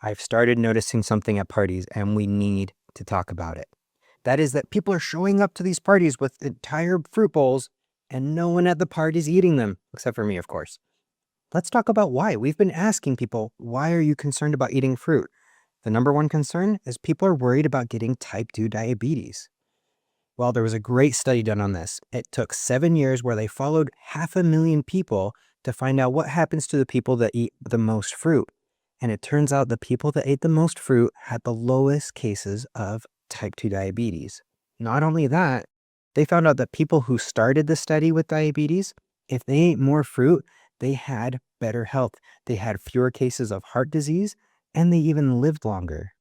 I've started noticing something at parties, and we need to talk about it. That is that people are showing up to these parties with entire fruit bowls, and no one at the party is eating them, except for me, of course. Let's talk about why. We've been asking people, why are you concerned about eating fruit? The number one concern is people are worried about getting type 2 diabetes. Well, there was a great study done on this. It took 7 years where they followed 500,000 people to find out what happens to the people that eat the most fruit. And it turns out the people that ate the most fruit had the lowest cases of type 2 diabetes. Not only that, they found out that people who started the study with diabetes, if they ate more fruit, they had better health. They had fewer cases of heart disease, and they even lived longer.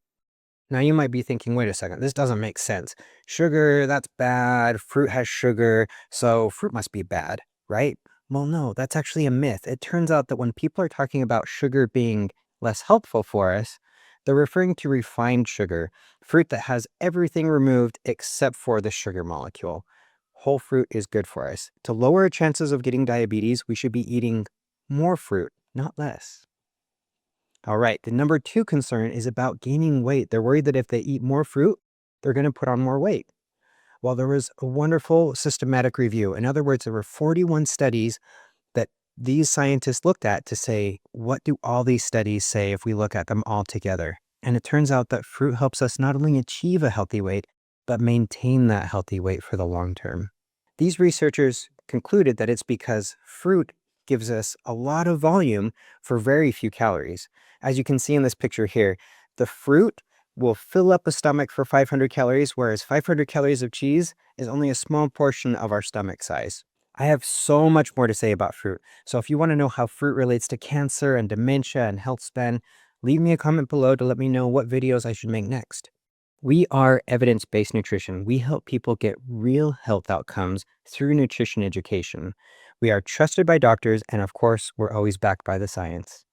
Now you might be thinking, wait a second, this doesn't make sense. Sugar, that's bad. Fruit has sugar, so fruit must be bad, right? Well, no, that's actually a myth. It turns out that when people are talking about sugar being less helpful for us, they're referring to refined sugar, fruit that has everything removed except for the sugar molecule. Whole fruit is good for us. To lower our chances of getting diabetes, we should be eating more fruit, not less. All right, the number two concern is about gaining weight. They're worried that if they eat more fruit, they're going to put on more weight. Well, there was a wonderful systematic review. In other words, there were 41 studies that these scientists looked at to say, what do all these studies say if we look at them all together? And it turns out that fruit helps us not only achieve a healthy weight, but maintain that healthy weight for the long term. These researchers concluded that it's because fruit gives us a lot of volume for very few calories. As you can see in this picture here, the fruit will fill up a stomach for 500 calories, whereas 500 calories of cheese is only a small portion of our stomach size. I have so much more to say about fruit. So if you want to know how fruit relates to cancer and dementia and health span, leave me a comment below to let me know what videos I should make next. We are evidence-based nutrition. We help people get real health outcomes through nutrition education. We are trusted by doctors, and of course, we're always backed by the science.